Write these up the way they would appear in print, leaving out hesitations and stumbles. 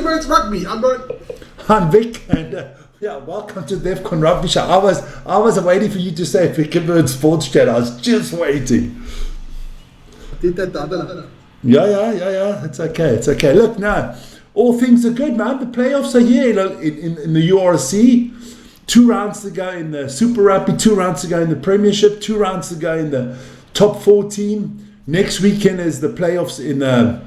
Defcon Rugby. I'm Vic, and welcome to Defcon Rugby Show. I was waiting for you to say Vic Sports Chat. I was just waiting. Did that the other? Yeah. It's okay. Look, now all things are good, man. The playoffs are here in the URC. 2 rounds to go in the Super Rugby, 2 rounds to go in the Premiership, 2 rounds to go in the top 14. Next weekend is the playoffs in the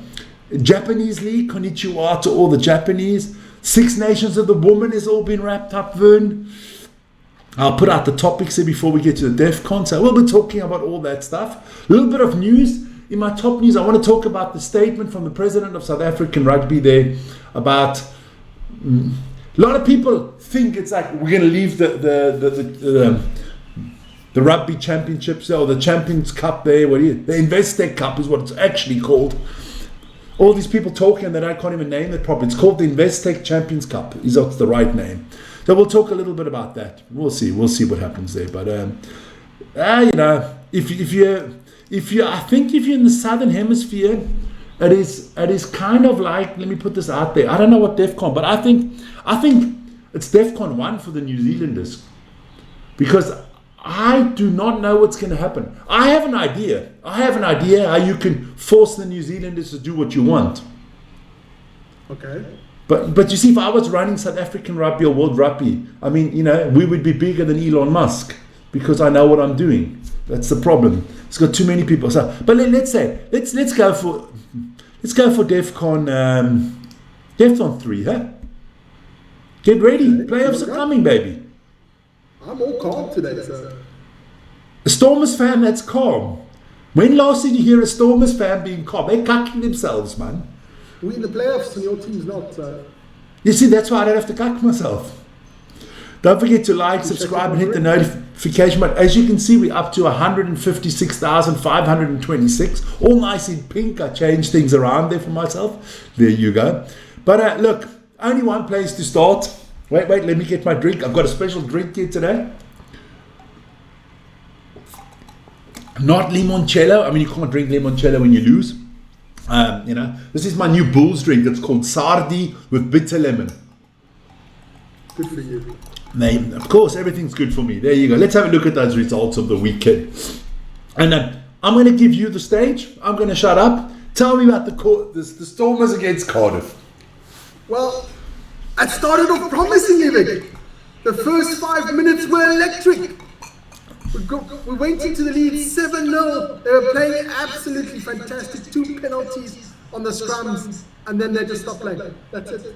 Japanese League. Konnichiwa to all the Japanese. 6 Nations of the Women has all been wrapped up, Vern. I'll put out the topics here before we get to the Defcon. So we'll be talking about all that stuff. A little bit of news. In my top news, I want to talk about the statement from the president of South African Rugby there about... a lot of people think it's like we're going to leave the Rugby Championships or the Champions Cup there. The Investec Cup is what it's actually called. All these people talking that I can't even name it properly. It's called the Investec Champions Cup. Is that's the right name. So we'll talk a little bit about that. We'll see what happens there. But if you're in the Southern Hemisphere, it is kind of like, let me put this out there. I don't know what Defcon, but I think it's Defcon 1 for the New Zealanders, because I do not know what's going to happen. I have an idea how you can force the New Zealanders to do what you want. Okay. But you see, if I was running South African Rugby or World Rugby, I mean, we would be bigger than Elon Musk, because I know what I'm doing. That's the problem. It's got too many people. So, but let's go for Defcon 3, huh? Get ready. Playoffs are coming, baby. I'm all calm today, sir. A Stormers fan that's calm. When last did you hear a Stormers fan being calm? They're cucking themselves, man. We're in the playoffs and your team's not, so... You see, that's why I don't have to cuck myself. Don't forget to like, subscribe, and hit the notification button. As you can see, we're up to 156,526. All nice in pink. I changed things around there for myself. There you go. But look, only one place to start. Wait, let me get my drink. I've got a special drink here today. Not limoncello. I mean, you can't drink limoncello when you lose. This is my new Bulls drink. It's called Sardi with bitter lemon. Good for you. Of course, everything's good for me. There you go. Let's have a look at those results of the weekend. And I'm going to give you the stage. I'm going to shut up. Tell me about the Stormers against Cardiff. Well, it started off promisingly, Vic. The first 5 minutes were electric. We went into the lead 7-0. They were playing absolutely fantastic. 2 penalties on the scrums, and then they just stopped playing. That's it.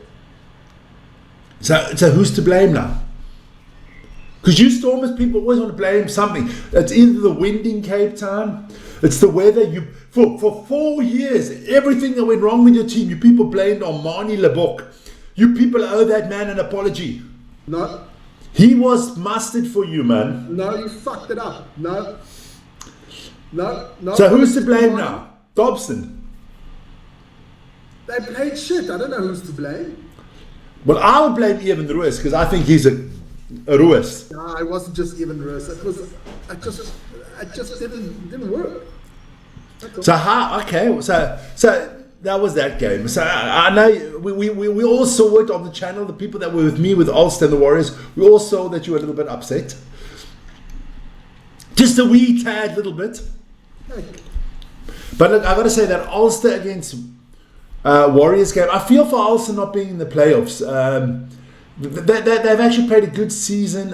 So who's to blame now? Because you Stormers people always want to blame something. It's either the wind in Cape Town, it's the weather. For 4 years, everything that went wrong with your team, you people blamed on Marnie Lebock. You people owe that man an apology. No. He was mustard for you, man. No, you fucked it up. No. So who's to blame now? Dobson. They played shit. I don't know who's to blame. Well, I would blame Evan Ruiz, because I think he's a Ruiz. No, it wasn't just Evan Ruiz. It just didn't work. So that was that game. So I know we all saw it on the channel. The people that were with me with Ulster and the Warriors, we all saw that you were a little bit upset. Just a wee tad little bit. But look, I got to say that Ulster against Warriors game, I feel for Ulster not being in the playoffs. They've actually played a good season.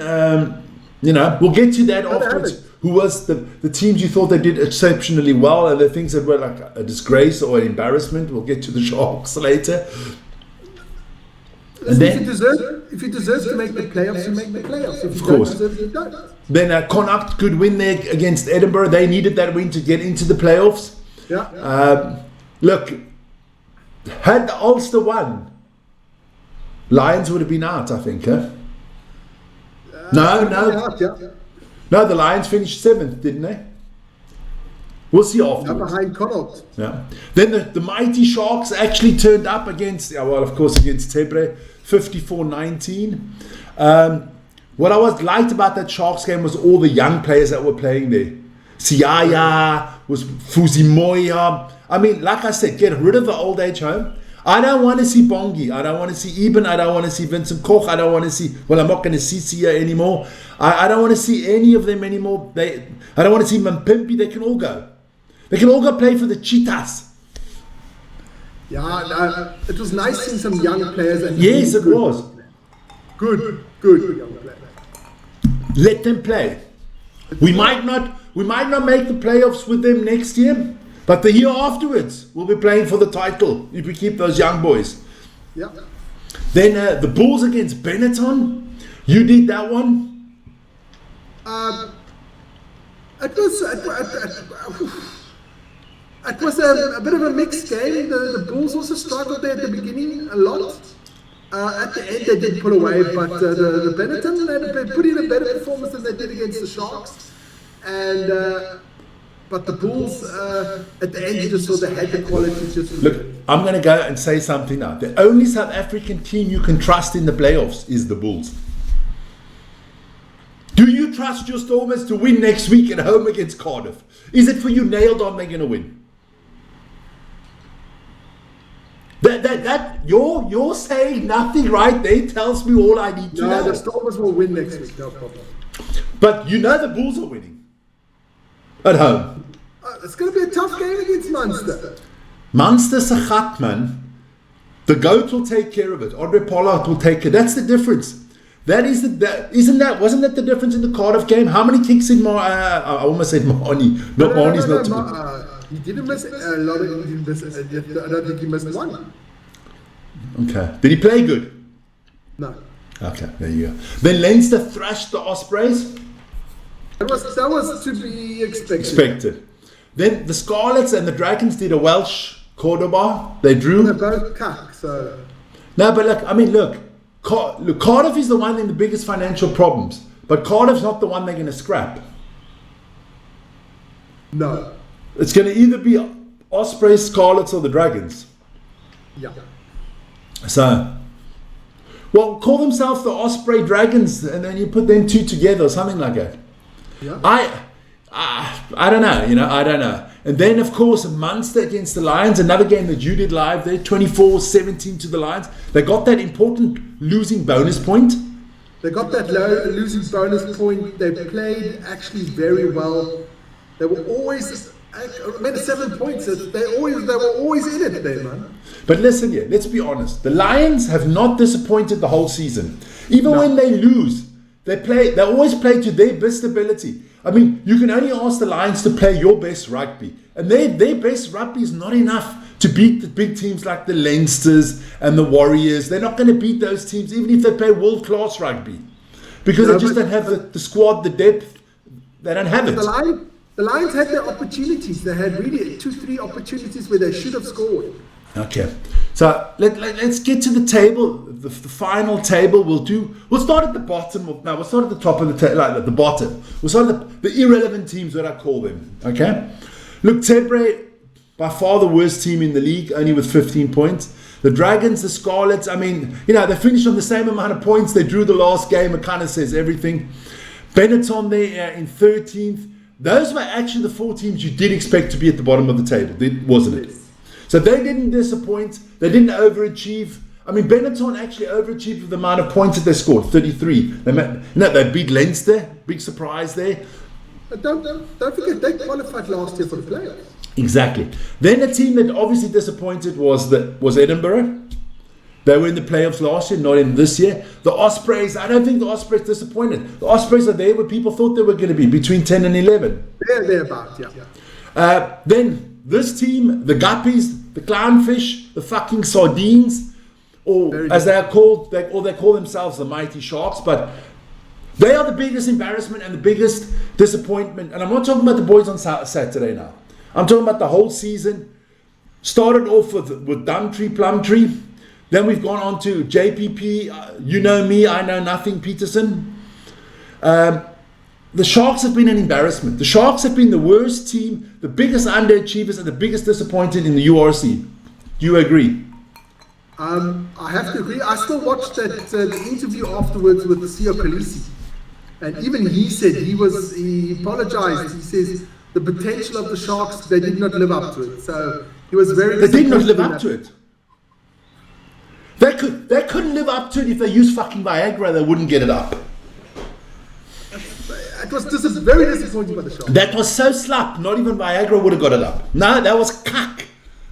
We'll get to that afterwards. Who was the teams you thought they did exceptionally well, and the things that were like a disgrace or an embarrassment? We'll get to the Sharks later. And then, if you deserve to make the playoffs, you make the playoffs. If you don't deserve it, you don't. Then Connacht could win there against Edinburgh. They needed that win to get into the playoffs. Yeah. Look, had the Ulster won, Lions would have been out, I think. Huh? No, the Lions finished 7th, didn't they? We'll see afterwards. Behind Connacht. Yeah. Then the mighty Sharks actually turned up against Tebre, 54-19. What I liked about that Sharks game was all the young players that were playing there. Siaya, was Fuzimoya. I mean, like I said, get rid of the old age home. I don't want to see Bongi. I don't want to see Eben. I don't want to see Vincent Koch. I don't want to see, well, I'm not going to see Sia anymore. I don't want to see any of them anymore. I don't want to see Mampimpi. They can all go. They can all go play for the Cheetahs. Yeah, no, it was nice seeing some young players. And yes, it was. Good young players. Let them play. We might not make the playoffs with them next year. But the year afterwards, we'll be playing for the title if we keep those young boys. Yeah. Then the Bulls against Benetton. You did that one. It was a bit of a mixed game. The Bulls also struggled there at the beginning a lot. At the end, they did pull away, but the Benetton they put in a better performance than they did against the Sharks. But the Bulls, at the end, you just saw they had the quality. Look, I'm going to go and say something now. The only South African team you can trust in the playoffs is the Bulls. Do you trust your Stormers to win next week at home against Cardiff? Is it for you nailed on they're going to win? You're saying nothing right there tells me all I need to know. The Stormers will win next week, no problem. But you know the Bulls are winning. At home. It's going to be a tough game against Munster. Munster's a gat, man. The GOAT will take care of it. Andre Pollard will take care. That's the difference. Wasn't that the difference in the Cardiff game? How many kicks in I almost said Mahoney. Not Mahoney's not too good. He didn't miss a lot of. I don't think he missed one. Okay. Did he play good? No. Okay, there you go. Then Leinster thrashed the Ospreys. That was to be expected. Then the Scarlets and the Dragons did a Welsh Cordoba. They drew. They're both cuck, so. No, but look, Cardiff is the one in the biggest financial problems. But Cardiff's not the one they're going to scrap. No. It's going to either be Ospreys, Scarlets, or the Dragons. Yeah. So, well, call themselves the Osprey Dragons, and then you put them two together, or something like that. Yeah. I don't know, I don't know. And then, of course, Munster against the Lions, another game that you did live there, 24-17 to the Lions. They got that important losing bonus point. They got that losing bonus point. They played actually very well. They were always, 7 points. They were always in it there, man. But listen here, let's be honest. The Lions have not disappointed the whole season. Even when they lose, they always play to their best ability. I mean, you can only ask the Lions to play your best rugby. And their best rugby is not enough to beat the big teams like the Leinsters and the Warriors. They're not going to beat those teams, even if they play world-class rugby. Because they just don't have the squad, the depth. They don't have it. The Lions had their opportunities. They had really 2-3 opportunities where they should have scored. Okay, so let's get to the table, the final table. We'll start at the bottom. We'll start at the top of the table, like at the bottom. We'll start at the irrelevant teams, that I call them. Okay, look, Tebre, by far the worst team in the league, only with 15 points. The Dragons, the Scarlets, I mean, they finished on the same amount of points. They drew the last game. It kind of says everything. Benetton there in 13th. Those were actually the 4 teams you did expect to be at the bottom of the table, wasn't it? So they didn't disappoint. They didn't overachieve. I mean, Benetton actually overachieved with the amount of points that they scored, 33. They beat Leinster. Big surprise there. But don't forget, they qualified last year for the playoffs. Exactly. Then a team that obviously disappointed was Edinburgh. They were in the playoffs last year, not in this year. The Ospreys, I don't think the Ospreys disappointed. The Ospreys are there where people thought they were going to be, between 10 and 11. They're about, yeah. Then this team, the Guppies, the Clownfish, the fucking Sardines, or as they are called, they call themselves the Mighty Sharks, but they are the biggest embarrassment and the biggest disappointment. And I'm not talking about the boys on Saturday now. I'm talking about the whole season. Started off with Plumtree. Then we've gone on to JPP, you know me, I know nothing, Peterson. The Sharks have been an embarrassment. The Sharks have been the worst team, the biggest underachievers, and the biggest disappointed in the URC. Do you agree? I have to agree. I still watched the interview afterwards with Sia Khaleesi. And even he said he apologized. He says the potential of the Sharks, they did not live up to it. So he was very They did not live up to it. They couldn't live up to it. If they used fucking Viagra, they wouldn't get it up. It was just very disappointing by the Sharks. That was so slap. Not even Viagra would have got it up. No, that was cuck.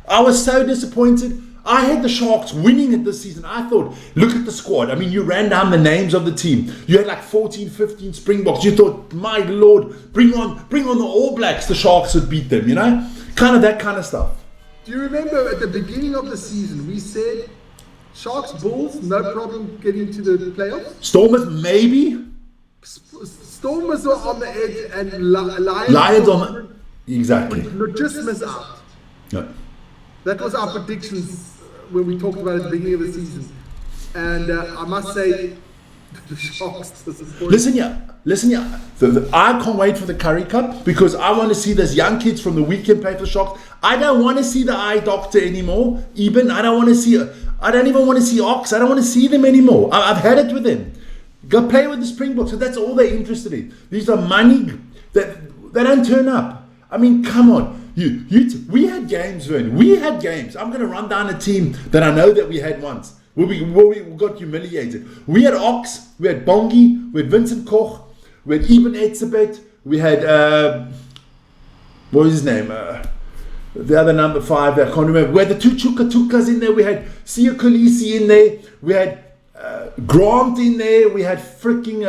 I was so disappointed. I had the Sharks winning it this season. I thought, look at the squad. I mean, you ran down the names of the team. You had like 14, 15 Springboks. You thought, my Lord, bring on the All Blacks. The Sharks would beat them, you know? Kind of that kind of stuff. Do you remember at the beginning of the season, we said, Sharks, Bulls, no problem getting to the playoffs? Stormers, maybe. Stormers were on the edge and Lions on the... Exactly. Would just miss out. No. That was our predictions when we talked about it at the beginning of the season. And I must say, the Sharks disappointed. Listen here. I can't wait for the Curry Cup because I want to see those young kids from the weekend play for the Sharks. I don't want to see the eye doctor anymore. Even I don't even want to see Ox. I don't want to see them anymore. I've had it with them. Go play with the Springboks. So that's all they're interested in. These are money that they don't turn up. I mean, come on. We had games, Vern. We had games. I'm going to run down a team that I know that we had once. Where we got humiliated. We had Ox, we had Bongi, we had Vincent Koch, we had Eben Etzebeth, we had, what was his name? The other number 5, I can't remember. We had the 2 Chukatukas in there, we had Sia Kolisi in there, we had Grant in there, we had freaking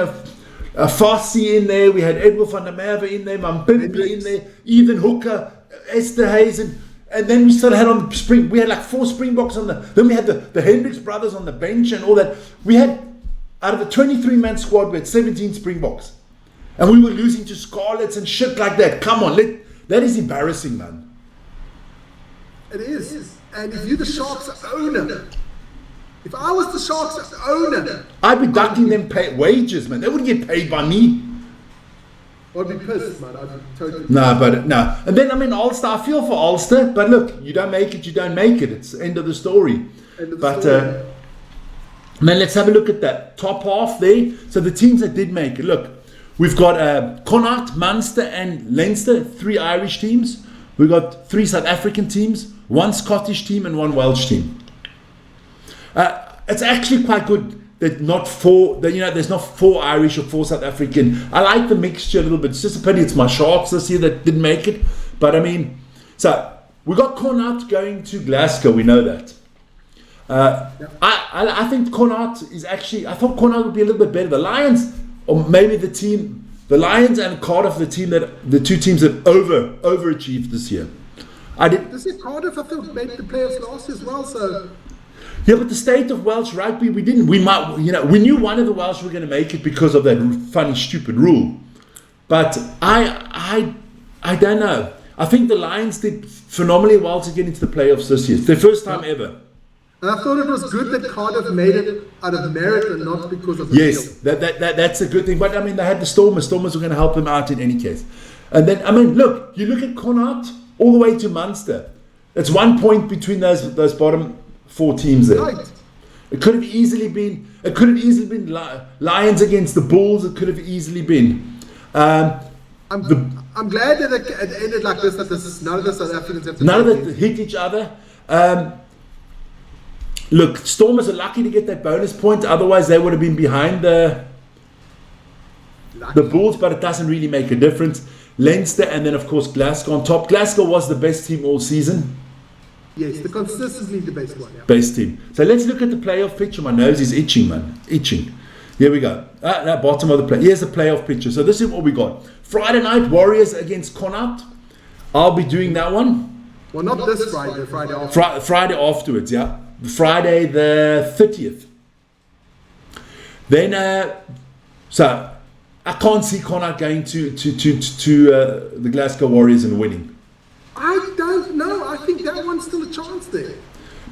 Fassi in there, we had Edward van der Merwe in there, Mampimpi in there, Ethan Hooker, Esther Hazen. And then we still had on the spring. We had like 4 Springboks on the. Then we had the Hendricks brothers on the bench and all that. We had out of the 23-man squad, we had 17 Springboks, and we were losing to Scarlets and shit like that. Come on, that is embarrassing, man. It is. And if you're the Sharks owner, if I was the Sharks owner, I'd be ducking them wages, man. They wouldn't get paid by me. I'd be pissed, man. I'd be totally pissed. No. And then, I mean, Ulster, I feel for Ulster, but look, you don't make it, you don't make it. It's the end of the story. Man, let's have a look at that top half there. So the teams that did make it, look, we've got Connacht, Munster and Leinster, 3 Irish teams. We've got 3 South African teams, 1 Scottish team and 1 Welsh team. It's actually quite good. There's not 4 Irish or 4 South African. I like the mixture a little bit. It's just a pity it's my Sharks this year that didn't make it. But I mean, so we got Connacht going to Glasgow. We know that. I think Connacht is actually. I thought Connacht would be a little bit better. The Lions, or maybe the Lions and Cardiff, the 2 teams that overachieved this year. This is Cardiff. I thought made the playoffs last year as well. So. Yeah, but the state of Welsh rugby, we didn't. We knew one of the Welsh were going to make it because of that funny, stupid rule. But I don't know. I think the Lions did phenomenally well to get into the playoffs this year. It's their first time ever. And I thought it was good that Cardiff made it out of merit and not because of the Yes, that's a good thing. But I mean, they had the Stormers. Stormers were going to help them out in any case. And then, I mean, look, you look at Connacht all the way to Munster. It's 1 point between those bottom 4 teams there. Right. It could have easily been Lions against the Bulls. It could have easily been. I'm glad that it ended like this. That none of the South Africans have to. None of them hit each other. Look, Stormers are lucky to get that bonus point. Otherwise, they would have been behind the Bulls. But it doesn't really make a difference. Leinster and then of course Glasgow on top. Glasgow was the best team all season. Yes, the consistently the best one. Yeah. Best team. So let's look at the playoff picture. My nose is itching, man. Itching. Here we go. Bottom of the play. Here's the playoff picture. So this is what we got. Friday night, Warriors against Connacht. I'll be doing that one. Well, not this Friday. The Friday after. Friday afterwards, yeah. Friday the 30th. Then, so I can't see Connacht going to the Glasgow Warriors and winning. I don't know. I think that one's still a chance there.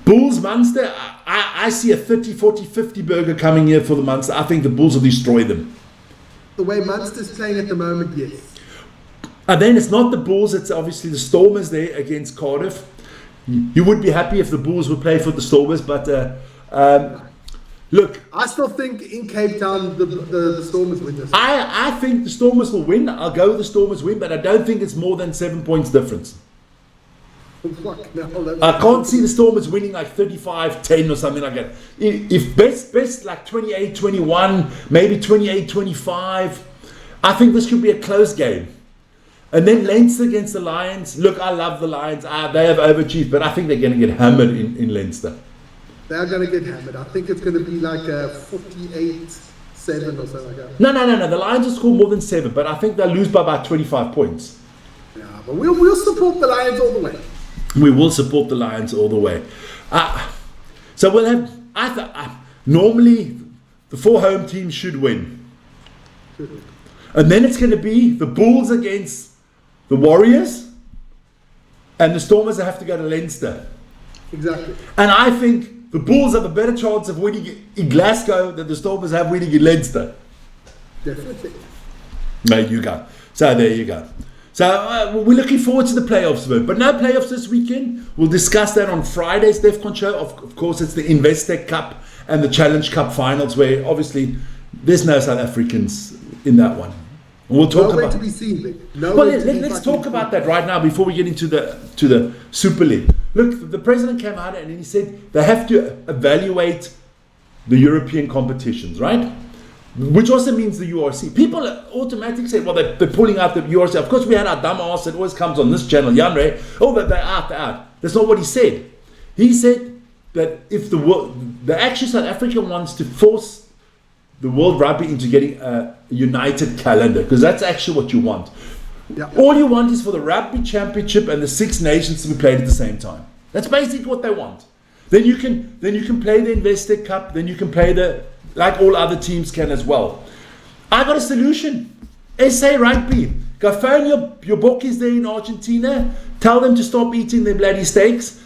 Bulls, Munster, I see a 30, 40, 50 burger coming here for the Munster. I think the Bulls will destroy them. The way Munster's playing at the moment, yes. And then it's not the Bulls, it's obviously the Stormers there against Cardiff. You would be happy if the Bulls would play for the Stormers, but look. I still think in Cape Town the Stormers win this. I think the Stormers will win. I'll go with the Stormers win, but I don't think it's more than 7 points difference. Fuck, no, I can't see the Stormers winning like 35-10 or something like that. If best like 28-21, maybe 28-25, I think this could be a close game. And then Leinster against the Lions. Look, I love the Lions. They have overachieved, but I think they're going to get hammered in Leinster. They're going to get hammered. I think it's going to be like a 48-7 or something like that. No. The Lions will score more than 7, but I think they'll lose by about 25 points. Yeah, but we'll support the Lions all the way. We will support the Lions all the way. So we'll have... normally, the 4 home teams should win. And then it's going to be the Bulls against the Warriors, and the Stormers have to go to Leinster. Exactly. And I think the Bulls have a better chance of winning in Glasgow than the Stormers have winning in Leinster. Definitely. There you go. So there you go. So we're looking forward to the playoffs, but no playoffs this weekend. We'll discuss that on Friday's Defcon show. Of course, it's the Investec Cup and the Challenge Cup finals, where obviously there's no South Africans in that one. We'll talk Nowhere about. To be seen, Vic. Well, let's talk about that right now before we get into the Super League. Look, the president came out and he said they have to evaluate the European competitions, right? Which also means the URC. People automatically say, well, they're pulling out the URC. Of course, we had our dumb ass that always comes on this channel, Janre. Oh, they're out. That's not what he said. He said that if actually South Africa wants to force the World Rugby into getting a united calendar, because that's actually what you want. Yeah. All you want is for the Rugby Championship and the Six Nations to be played at the same time. That's basically what they want. Then you can play the Investec Cup. Then you can play like all other teams can as well. I got a solution. SA Rugby. Go phone your bookies there in Argentina. Tell them to stop eating their bloody steaks.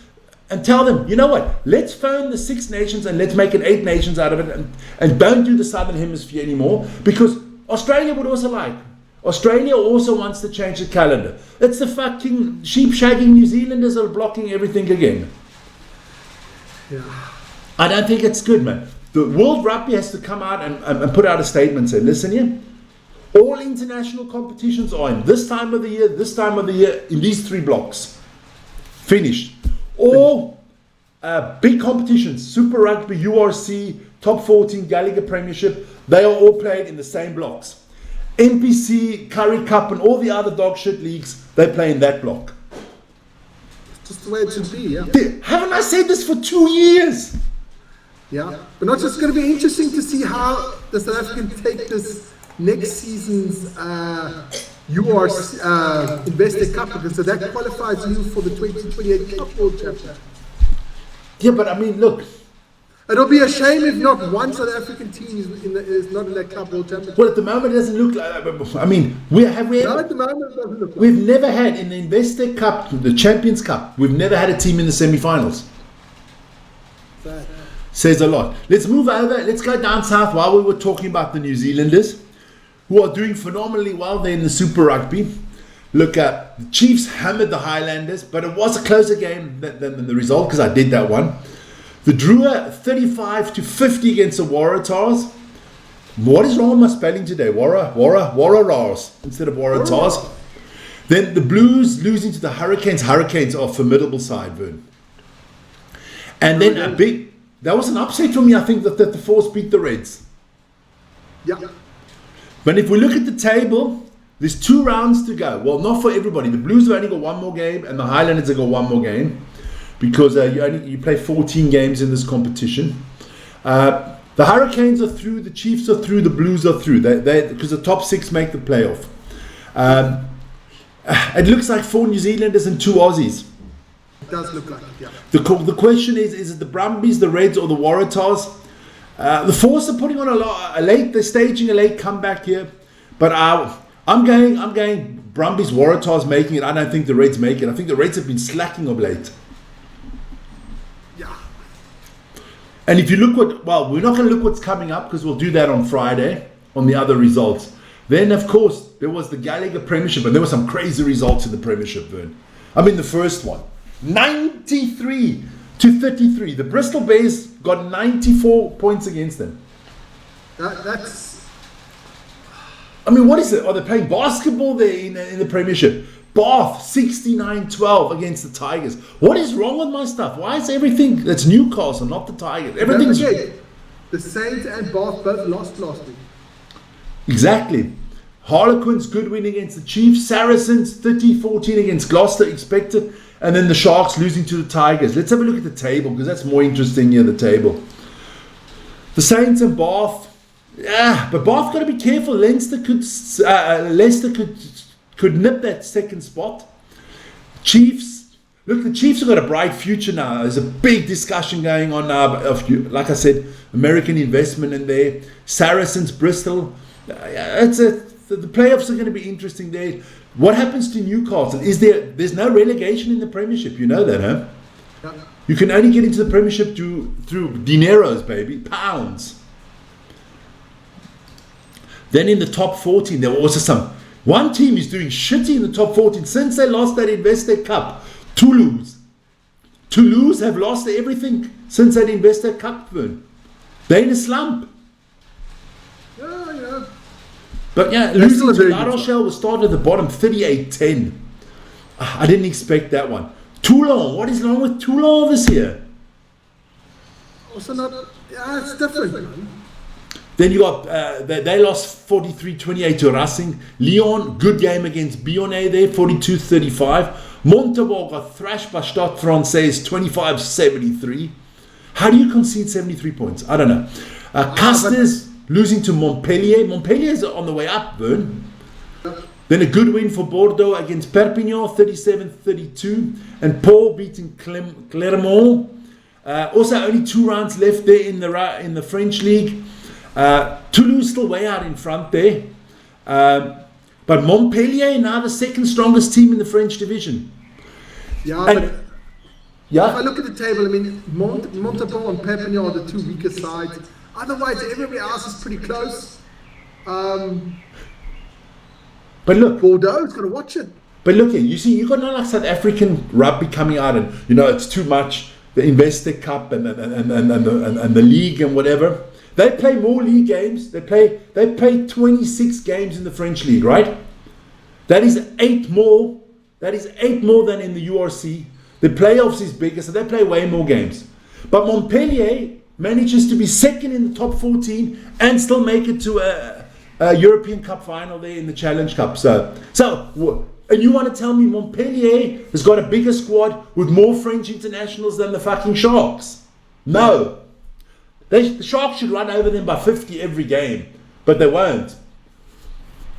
And tell them, you know what, let's phone the Six Nations and let's make it 8 nations out of it, and don't do the Southern Hemisphere anymore, because Australia would also like. Australia also wants to change the calendar. It's the fucking sheep-shagging New Zealanders are blocking everything again. Yeah. I don't think it's good, man. The World Rugby has to come out and put out a statement and say, listen here, all international competitions are in this time of the year, in these 3 blocks. Finished. All big competitions, Super Rugby, URC, Top 14, Gallagher Premiership, they are all played in the same blocks. NPC, Curry Cup, and all the other dog shit leagues, they play in that block. Just the way it should be, yeah. Haven't I said this for 2 years? Yeah. But not just going to be interesting to see how the South Africans take this next season's URC Investec Cup, because so that qualifies you for the 2028 Cup World Championship. Yeah, but I mean, look. It'll be a shame if not one South African team is not in that Cup World Championship. Well, at the moment, it doesn't look like that. I mean, No, at the moment, it doesn't look like we've never had, in the Investec Cup, the Champions Cup, we've never had a team in the semi-finals. that. Says a lot. Let's move over. Let's go down south while we were talking about the New Zealanders, who are doing phenomenally well there in the Super Rugby. Look, the Chiefs hammered the Highlanders, but it was a closer game than the result, because I did that one. The Drua 35-50 against the Waratahs. What is wrong with my spelling today? Waratahs instead of Waratahs. Then the Blues losing to the Hurricanes. Hurricanes are a formidable side, Vern. And then that was an upset for me, I think, that the Force beat the Reds. Yeah. But if we look at the table, there's 2 rounds to go. Well, not for everybody. The Blues have only got 1 more game, and the Highlanders have got 1 more game, because you play 14 games in this competition. The Hurricanes are through, the Chiefs are through, the Blues are through. Because the top 6 make the playoff. It looks like 4 New Zealanders and 2 Aussies. It does look like it, yeah. The question is it the Brumbies, the Reds, or the Waratahs? The Force are putting on they're staging a late comeback here, but I'm going Brumbies, Waratahs making it. I don't think the Reds make it. I think the Reds have been slacking of late. Yeah. And if you look we're not going to look what's coming up, because we'll do that on Friday on the other results. Then, of course, there was the Gallagher Premiership, and there were some crazy results in the Premiership, Vern. I mean, the first one, 93-33. The Bristol Bears got 94 points against them. That's... I mean, what is it? Are they playing basketball there in the Premiership? Bath 69-12 against the Tigers. What is wrong with my stuff? Why is everything that's Newcastle, not the Tigers? Everything's the Saints and Bath both lost last week. Exactly. Harlequins good win against the Chiefs. Saracens 30-14 against Gloucester, expected. And then the Sharks losing to the Tigers. Let's have a look at the table because that's more interesting here, the table. The Saints and Bath. Yeah, but Bath got to be careful. Leicester could nip that second spot. Chiefs. Look, the Chiefs have got a bright future now. There's a big discussion going on now of, like I said, American investment in there. Saracens, Bristol. The playoffs are going to be interesting there. What happens to Newcastle? There's no relegation in the Premiership. You know that, huh? Yeah. You can only get into the Premiership through dineros, baby, pounds. Then in the top 14, there were also one team is doing shitty in the top 14 since they lost that Investec Cup. Toulouse have lost everything since that Investec Cup win. They're in a slump. Yeah. But yeah, losing to La Rochelle was started at the bottom, 38-10. I didn't expect that one. Toulon, what is wrong with Toulon this year? Also it's different, man. Then you got, they lost 43-28 to Racing. Lyon, good game against Bionnet there, 42-35. Montauban got thrashed by Stade Française, 25-73. How do you concede 73 points? I don't know. Casters losing to Montpellier. Montpellier is on the way up, Vern. Then a good win for Bordeaux against Perpignan, 37-32. And Pau beating Clermont. Also, only 2 rounds left there in the French league. Toulouse still way out in front there. But Montpellier now the second strongest team in the French division. If I look at the table, I mean, Montauban and Perpignan are the 2 weaker sides. Otherwise, everybody else is pretty close. But look, Bordeaux's got to watch it. But look here, you see, you've got like South African rugby coming out, and it's too much. The Investec Cup and the league and whatever. They play more league games. They play 26 games in the French league, right? That is 8 more. That is 8 more than in the URC. The playoffs is bigger, so they play way more games. But Montpellier manages to be second in the top 14 and still make it to a European Cup final there in the Challenge Cup. So, and you want to tell me Montpellier has got a bigger squad with more French internationals than the fucking Sharks? No. The Sharks should run over them by 50 every game, but they won't.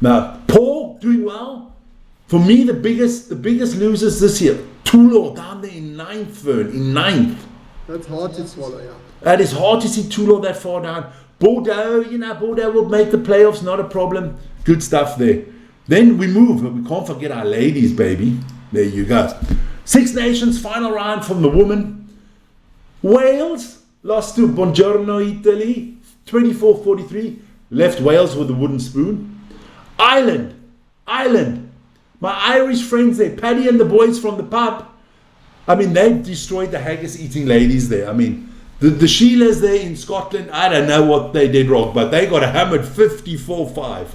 Now, Paul doing well. For me, the biggest losers this year, Toulon down there in 9th, Vern, in 9th. That's hard to swallow, yeah. That is hard to see Toulon that far down. Bordeaux, Bordeaux will make the playoffs, not a problem. Good stuff there. Then we move, but we can't forget our ladies, baby. There you go. Six Nations final round from the women. Wales lost to Buongiorno Italy, 24-43. Left Wales with a wooden spoon. Ireland. My Irish friends there, Paddy and the boys from the pub. I mean, they destroyed the haggis-eating ladies there. I mean, the Sheilas there in Scotland, I don't know what they did wrong, but they got hammered 54-5.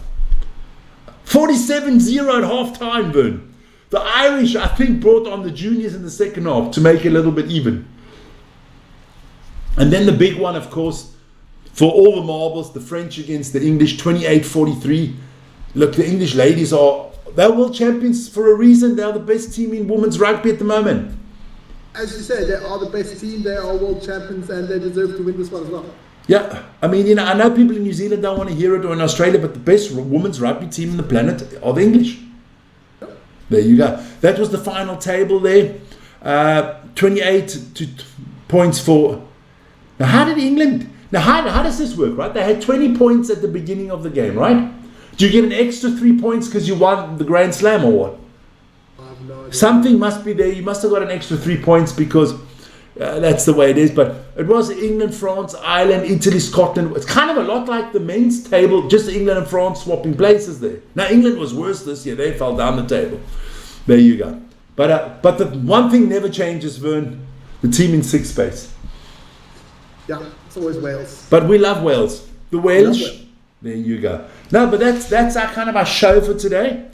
47-0 at half-time, Vern. The Irish, I think, brought on the juniors in the second half to make it a little bit even. And then the big one, of course, for all the marbles, the French against the English, 28-43. Look, the English ladies they're world champions for a reason. They're the best team in women's rugby at the moment. As you say, they are the best team, they are world champions, and they deserve to win this one as well. Yeah, I mean, I know people in New Zealand don't want to hear it, or in Australia, but the best women's rugby team on the planet are the English. There you go. That was the final table there. 28 points for... Now, how did England... Now, how does this work, right? They had 20 points at the beginning of the game, right? Do you get an extra 3 points because you won the Grand Slam or what? No, something must be there. You must have got an extra 3 points because that's the way it is. But it was England, France, Ireland, Italy, Scotland. It's kind of a lot like the men's table, just England and France swapping places there. Now, England was worse this year. They fell down the table. There you go. But the one thing never changes, Vern. The team in sixth space. Yeah, it's always Wales. But we love Wales. The Welsh. There you go. No, but that's our kind of our show for today.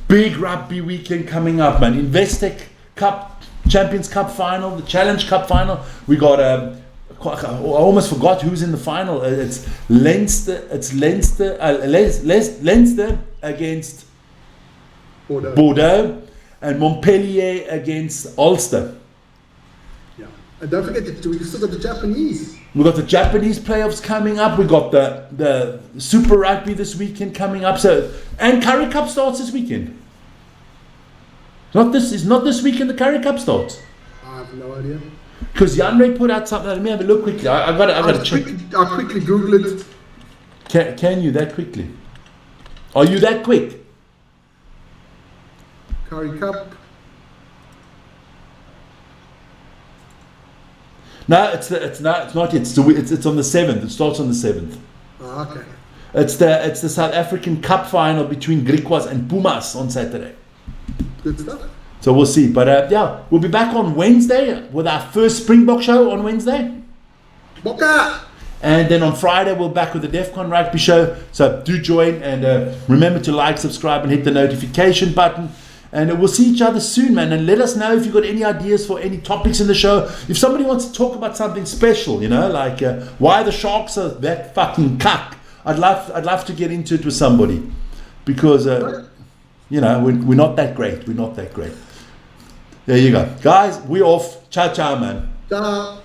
Big rugby weekend coming up, man. Investec Cup, Champions Cup final, the Challenge Cup final. We got I almost forgot who's in the final. It's Leinster. It's Leinster against Bordeaux, and Montpellier against Ulster. Yeah, and don't forget that we still got the Japanese. We got the Japanese playoffs coming up. We got the Super Rugby this weekend coming up. So, and Currie Cup starts this weekend. Not this weekend the Currie Cup starts. I have no idea. Because Janre put out something. Let me have a look quickly. I got to check. I'll quickly Google it. Can you that quickly? Are you that quick? Currie Cup. No, it's not yet. It's on the 7th. It starts on the 7th. Oh, okay. It's the South African Cup final between Griquas and Pumas on Saturday. Good stuff. So we'll see. But yeah, we'll be back on Wednesday with our first Springbok show on Wednesday. Boka! And then on Friday, we're back with the Defcon Rugby show. So do join, and remember to like, subscribe, and hit the notification button. And we'll see each other soon, man. And let us know if you've got any ideas for any topics in the show. If somebody wants to talk about something special, like why the Sharks are that fucking cuck, I'd love to get into it with somebody, because we're not that great. We're not that great. There you go, guys. We're off. Ciao, ciao, man. Ciao.